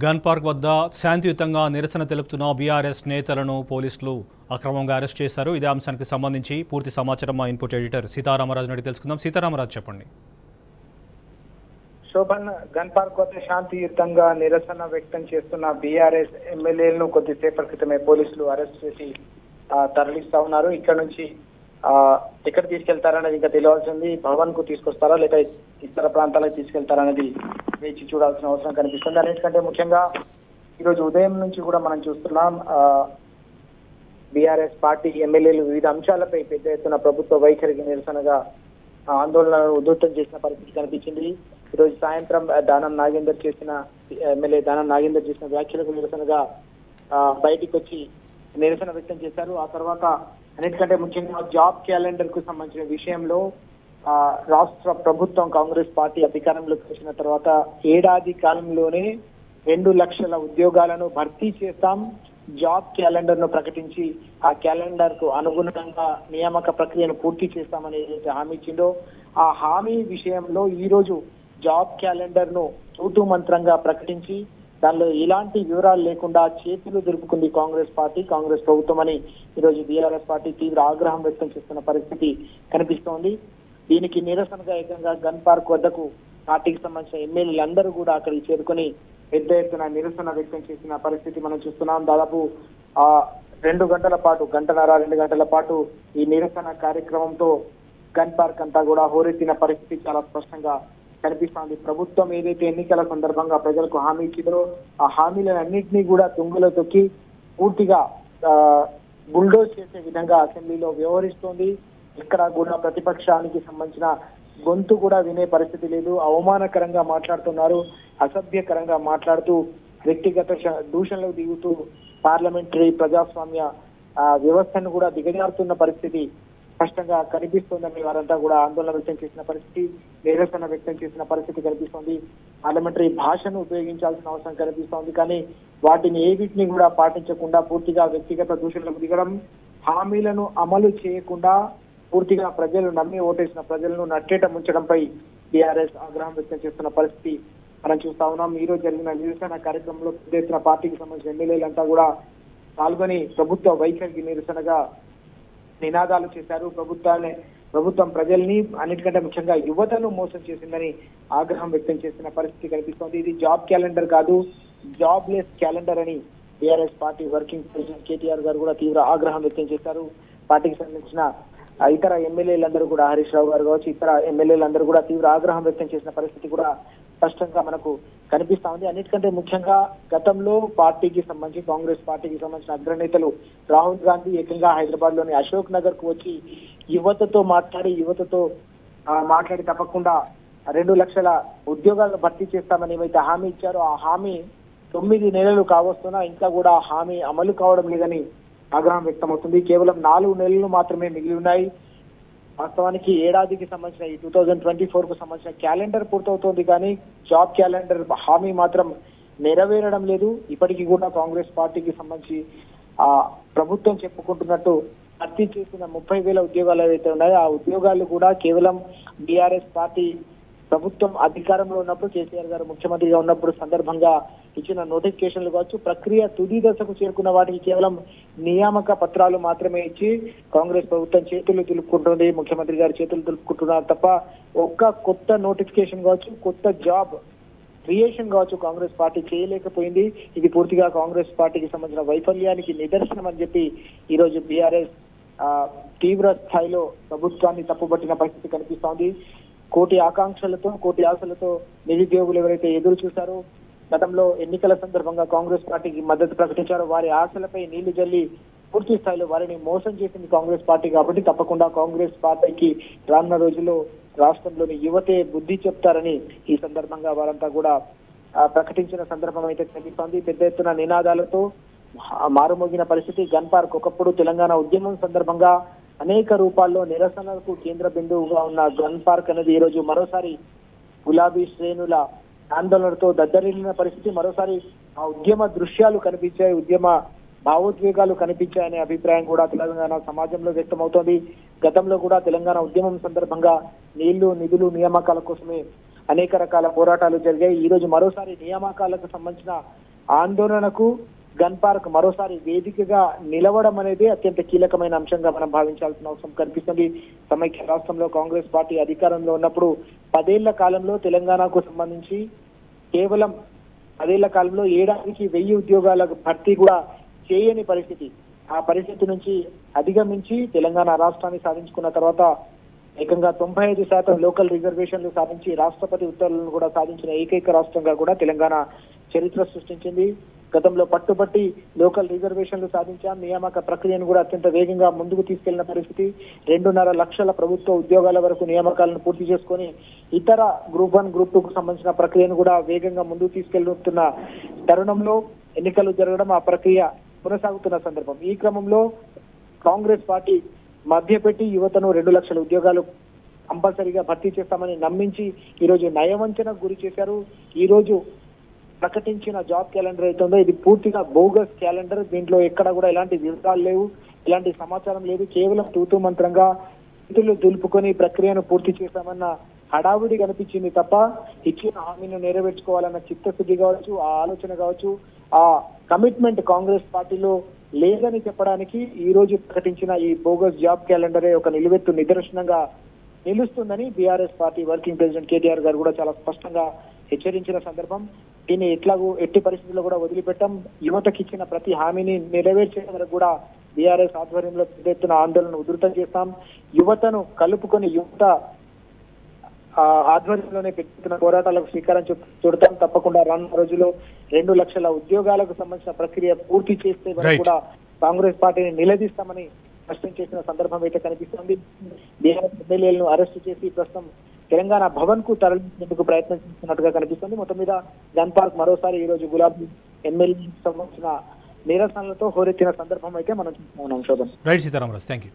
Gun park వద్ద శాంతియుతంగా నిరసన తెలుపుతున్న బీఆర్ఎస్ నేతలను పోలీసులు అక్రమంగా అరెస్ట్ చేశారు. ఇదే అంశానికి సంబంధించి పూర్తి సమాచారం మా ఇన్పుట్ ఎడిటర్ సీతారామరాజు అడిగి తెలుసుకుందాం. సీతారామరాజు చెప్పండి. శోభన్, గన్ పార్క్ వద్ద శాంతియుతంగా నిరసన వ్యక్తం చేస్తున్న బీఆర్ఎస్ ఎమ్మెల్యేలను కొద్దిసేపటి క్రితమే పోలీసులు అరెస్ట్ చేసి తరలిస్తా ఉన్నారు. ఇక్కడ నుంచి ఎక్కడ తీసుకెళ్తారనేది ఇంకా తెలియాల్సింది. భవన్ కు తీసుకొస్తారా లేక ఇతర ప్రాంతాలకు తీసుకెళ్తారా అనేది వేచి చూడాల్సిన అవసరం కనిపిస్తుంది. అన్నిటికంటే ముఖ్యంగా ఈరోజు ఉదయం నుంచి కూడా మనం చూస్తున్నాం బీఆర్ఎస్ పార్టీ ఎమ్మెల్యేలు వివిధ అంశాలపై పెద్ద ఎత్తున ప్రభుత్వ వైఖరికి నిరసనగా ఆందోళనను ఉధృతం చేసిన పరిస్థితి కనిపించింది. ఈరోజు సాయంత్రం ఎమ్మెల్యే దానం నాగేందర్ చేసిన వ్యాఖ్యలకు నిరసనగా బయటికి వచ్చి నిరసన వ్యక్తం చేశారు. ఆ తర్వాత అన్నిటికంటే ముఖ్యంగా జాబ్ క్యాలెండర్ కు సంబంధించిన విషయంలో రాష్ట్ర ప్రభుత్వం కాంగ్రెస్ పార్టీ అధికారంలోకి వచ్చిన తర్వాత ఏడాది కాలంలోనే 2 లక్షల ఉద్యోగాలను భర్తీ చేస్తాం, జాబ్ క్యాలెండర్ ను ప్రకటించి ఆ క్యాలెండర్ కు అనుగుణంగా నియామక ప్రక్రియను పూర్తి చేస్తామని ఏదైతే హామీ ఇచ్చిందో ఆ హామీ విషయంలో ఈ రోజు జాబ్ క్యాలెండర్ ను తూతూ మంత్రంగా ప్రకటించి దానిలో ఎలాంటి వివరాలు లేకుండా చేతులు దులుపుకుంది కాంగ్రెస్ ప్రభుత్వం అని ఈరోజు బీఆర్ఎస్ పార్టీ తీవ్ర ఆగ్రహం వ్యక్తం చేస్తున్న పరిస్థితి కనిపిస్తోంది. దీనికి నిరసనగా ఏకంగా గన్ పార్క్ వద్దకు పార్టీకి సంబంధించిన ఎమ్మెల్యేలందరూ కూడా అక్కడికి చేరుకొని పెద్ద ఎత్తున నిరసన వ్యక్తం చేసిన పరిస్థితి మనం చూస్తున్నాం. దాదాపు 2 గంటల పాటు, 2 గంటల పాటు ఈ నిరసన కార్యక్రమంతో గన్ పార్క్ అంతా కూడా హోరెత్తిన పరిస్థితి చాలా స్పష్టంగా కనిపిస్తోంది. ప్రభుత్వం ఏదైతే ఎన్నికల సందర్భంగా ప్రజలకు హామీ ఇచ్చిందో ఆ హామీలన్నింటినీ కూడా తుంగలో తొక్కి పూర్తిగా బుల్డోజ్ చేసే విధంగా అసెంబ్లీలో వ్యవహరిస్తోంది. ఇక్కడ కూడా ప్రతిపక్షానికి సంబంధించిన గొంతు కూడా వినే పరిస్థితి లేదు. అవమానకరంగా మాట్లాడుతున్నారు, అసభ్యకరంగా మాట్లాడుతూ వ్యక్తిగత దూషణలకు దిగుతూ పార్లమెంటరీ ప్రజాస్వామ్య వ్యవస్థను కూడా దిగజారుతున్న పరిస్థితి స్పష్టంగా కనిపిస్తోందని వారంతా కూడా ఆందోళన వ్యక్తం చేసిన పరిస్థితి, నిరసన వ్యక్తం చేసిన పరిస్థితి కనిపిస్తోంది. పార్లమెంటరీ భాషను ఉపయోగించాల్సిన అవసరం కనిపిస్తోంది. కానీ వాటిని ఏవిటిని కూడా పాటించకుండా పూర్తిగా వ్యక్తిగత దూషణలకు దిగడం, హామీలను అమలు చేయకుండా పూర్తిగా ప్రజలు నమ్మి ఓటేసిన ప్రజలను నట్టేట ముంచడంపై బీఆర్ఎస్ ఆగ్రహం వ్యక్తం చేస్తున్న పరిస్థితి మనం చూస్తా ఉన్నాం. ఈ రోజు జరిగిన నిరసన కార్యక్రమంలో పెద్ద ఎత్తున పార్టీకి సంబంధించిన ఎమ్మెల్యేలంతా కూడా పాల్గొని ప్రభుత్వ వైఖరికి నిరసనగా నినాదాలు చేశారు. ప్రభుత్వం ప్రజల్ని, అన్నిటికంటే ముఖ్యంగా యువతను మోసం చేసిందని ఆగ్రహం వ్యక్తం చేసిన పరిస్థితి కనిపిస్తోంది. ఇది జాబ్ క్యాలెండర్ కాదు, జాబ్ లెస్ క్యాలెండర్ అని BRS party working president KTR గారు కూడా తీవ్ర ఆగ్రహం వ్యక్తం చేశారు. పార్టీకి సంబంధించిన ఇతర ఎమ్మెల్యేలందరూ కూడా, హరీష్ రావు గారు కావచ్చు, ఇతర ఎమ్మెల్యేలందరూ కూడా తీవ్ర ఆగ్రహం వ్యక్తం చేసిన పరిస్థితి కూడా స్పష్టంగా మనకు కనిపిస్తా ఉంది. అన్నిటికంటే ముఖ్యంగా గతంలో కాంగ్రెస్ పార్టీకి సంబంధించిన అగ్రనేతలు రాహుల్ గాంధీ ఏకంగా హైదరాబాద్ లోని అశోక్ నగర్ కు వచ్చి యువతతో మాట్లాడి తప్పకుండా 2 లక్షల ఉద్యోగాలను భర్తీ చేస్తామని ఏవైతే హామీ ఇచ్చారో ఆ హామీ 9 నెలలు కావస్తున్నా ఇంకా కూడా హామీ అమలు కావడం లేదని ఆగ్రహం వ్యక్తమవుతుంది. కేవలం 4 నెలలు మాత్రమే మిగిలి ఉన్నాయి. వాస్తవానికి ఏడాదికి సంబంధించిన ఈ 2024 కు సంబంధించిన క్యాలెండర్ పూర్తవుతోంది, కానీ జాబ్ క్యాలెండర్ హామీ మాత్రం నెరవేరడం లేదు. ఇప్పటికీ కూడా కాంగ్రెస్ పార్టీకి సంబంధించి ప్రభుత్వం చెప్పుకుంటున్నట్టు భర్తీ చేసిన 30,000 ఉద్యోగాలు ఏవైతే ఉన్నాయో ఆ ఉద్యోగాలు కూడా కేవలం బీఆర్ఎస్ పార్టీ ప్రభుత్వం అధికారంలో ఉన్నప్పుడు, కేసీఆర్ గారు ముఖ్యమంత్రిగా ఉన్నప్పుడు సందర్భంగా ఇచ్చిన నోటిఫికేషన్లు కావచ్చు, ప్రక్రియ తుది దశకు చేరుకున్న వాటికి కేవలం నియామక పత్రాలు మాత్రమే ఇచ్చి కాంగ్రెస్ ప్రభుత్వం చేతులు దులుపుకుంటుంది, ముఖ్యమంత్రి గారు చేతులు దులుపుకుంటున్నారు తప్ప ఒక్క కొత్త నోటిఫికేషన్ కావచ్చు, కొత్త జాబ్ క్రియేషన్ కావచ్చు కాంగ్రెస్ పార్టీ చేయలేకపోయింది. ఇది పూర్తిగా కాంగ్రెస్ పార్టీకి సంబంధించిన వైఫల్యానికి నిదర్శనం అని చెప్పి ఈరోజు బీఆర్ఎస్ తీవ్ర స్థాయిలో ప్రభుత్వాన్ని తప్పుబట్టిన పరిస్థితి కనిపిస్తోంది. కోటి ఆకాంక్షలతో, కోటి ఆశలతో నిరుద్యోగులు ఎవరైతే ఎదురు చూశారో, గతంలో ఎన్నికల సందర్భంగా కాంగ్రెస్ పార్టీకి మద్దతు ప్రకటించారో వారి ఆశలపై నీళ్లు జల్లి పూర్తి స్థాయిలో వారిని మోసం చేసింది కాంగ్రెస్ పార్టీ. కాబట్టి తప్పకుండా కాంగ్రెస్ పార్టీకి రానున్న రోజుల్లో రాష్ట్రంలోని యువతే బుద్ధి చెప్తారని ఈ సందర్భంగా వారంతా కూడా ప్రకటించిన సందర్భం అయితే కనిపిస్తోంది. పెద్ద ఎత్తున నినాదాలతో మారుమోగిన పరిస్థితి. గన్ పార్క్ ఒకప్పుడు తెలంగాణ ఉద్యమం సందర్భంగా అనేక రూపాల్లో నిరసనలకు కేంద్ర బిందువుగా ఉన్న గన్ పార్క్ అనేది ఈ రోజు మరోసారి గులాబీ శ్రేణుల ఆందోళనతో దద్దరిల్లిన పరిస్థితి. మరోసారి ఆ ఉద్యమ దృశ్యాలు కనిపించాయి, ఉద్యమ భావోద్వేగాలు కనిపించాయనే అభిప్రాయం కూడా తెలంగాణ సమాజంలో వ్యక్తమవుతోంది. గతంలో కూడా తెలంగాణ ఉద్యమం సందర్భంగా నీళ్లు, నిధులు, నియామకాల కోసమే అనేక రకాల పోరాటాలు జరిగాయి. ఈ రోజు మరోసారి నియామకాలకు సంబంధించిన ఆందోళనకు గన్ పార్క్ మరోసారి వేదికగా నిలవడం అనేది అత్యంత కీలకమైన అంశంగా మనం భావించాల్సిన అవసరం కనిపిస్తుంది. సమైక్య రాష్ట్రంలో కాంగ్రెస్ పార్టీ అధికారంలో ఉన్నప్పుడు 10 ఏళ్ల కాలంలో తెలంగాణకు సంబంధించి కేవలం 10 ఏళ్ల కాలంలో ఏడాదికి 1000 ఉద్యోగాల భర్తీ కూడా చేయని పరిస్థితి. ఆ పరిస్థితి నుంచి అధిగమించి తెలంగాణ రాష్ట్రాన్ని సాధించుకున్న తర్వాత ఏకంగా 95% లోకల్ రిజర్వేషన్లు సాధించి రాష్ట్రపతి ఉత్తర్వులను కూడా సాధించిన ఏకైక రాష్ట్రంగా కూడా తెలంగాణ చరిత్ర సృష్టించింది. గతంలో పట్టుబట్టి లోకల్ రిజర్వేషన్లు సాధించాం, నియామక ప్రక్రియను కూడా అత్యంత వేగంగా ముందుకు తీసుకెళ్లిన పరిస్థితి. 2.5 లక్షల ప్రభుత్వ ఉద్యోగాల వరకు నియామకాలను పూర్తి చేసుకొని ఇతర గ్రూప్ 1, గ్రూప్ 2కు సంబంధించిన ప్రక్రియను కూడా వేగంగా ముందుకు తీసుకెళ్తున్న తరుణంలో ఎన్నికలు జరగడం, ఆ ప్రక్రియ కొనసాగుతున్న సందర్భం. ఈ క్రమంలో కాంగ్రెస్ పార్టీ మధ్యపెట్టి యువతను 2 లక్షల ఉద్యోగాలు కంపల్సరీగా భర్తీ చేస్తామని నమ్మించి ఈరోజు నయవంచనకు గురి చేశారు. ఈ రోజు ప్రకటించిన జాబ్ క్యాలెండర్ అయితే ఉందో ఇది పూర్తిగా బోగస్ క్యాలెండర్. దీంట్లో ఎక్కడ కూడా ఎలాంటి వివరాలు లేవు, ఎలాంటి సమాచారం లేదు. కేవలం తూతూ మంత్రంగా చేతులు దులుపుకొని ప్రక్రియను పూర్తి చేశామన్న హడావుడి కనిపించింది తప్ప ఇచ్చిన హామీని నెరవేర్చుకోవాలన్న చిత్తశుద్ధి కావచ్చు, ఆ ఆలోచన కావచ్చు, ఆ కమిట్మెంట్ కాంగ్రెస్ పార్టీలో లేదని చెప్పడానికి ఈ రోజు ప్రకటించిన ఈ బోగస్ జాబ్ క్యాలెండరే ఒక నిలువెత్తు నిదర్శనంగా నిలుస్తుందని BRS party working president KTR గారు కూడా చాలా స్పష్టంగా హెచ్చరించిన సందర్భం. దీన్ని ఎట్టి పరిస్థితుల్లో కూడా వదిలిపెట్టాం. యువతకి ఇచ్చిన ప్రతి హామీని నెరవేర్చే వరకు కూడా బీఆర్ఎస్ ఆధ్వర్యంలో పెద్ద ఎత్తున ఆందోళన ఉధృతం చేస్తాం. యువతను కలుపుకొని యువత ఆధ్వర్యంలోనే పెట్టుతున్న పోరాటాలకు శ్రీకారం చుడతాం. తప్పకుండా రానున్న రోజుల్లో 2 లక్షల ఉద్యోగాలకు సంబంధించిన ప్రక్రియ పూర్తి చేస్తే వరకు కూడా కాంగ్రెస్ పార్టీని నిలదీస్తామని స్పష్టం చేసిన సందర్భం అయితే కనిపిస్తుంది. బీఆర్ఎస్ ఎమ్మెల్యేలను అరెస్టు చేసి ప్రస్తుతం తెలంగాణ భవన్ కు తరలించేందుకు ప్రయత్నం చేస్తున్నట్టుగా కనిపిస్తుంది. మొత్తం మీద గన్ పార్క్ మరోసారి ఈ రోజు గులాబీ ఎమ్మెల్యేకి సంబంధించిన నిరసనలతో హోరెత్తిన సందర్భం అయితే మనం చూస్తున్నాం. Shobhan. Right Sitaramaraju, thank you.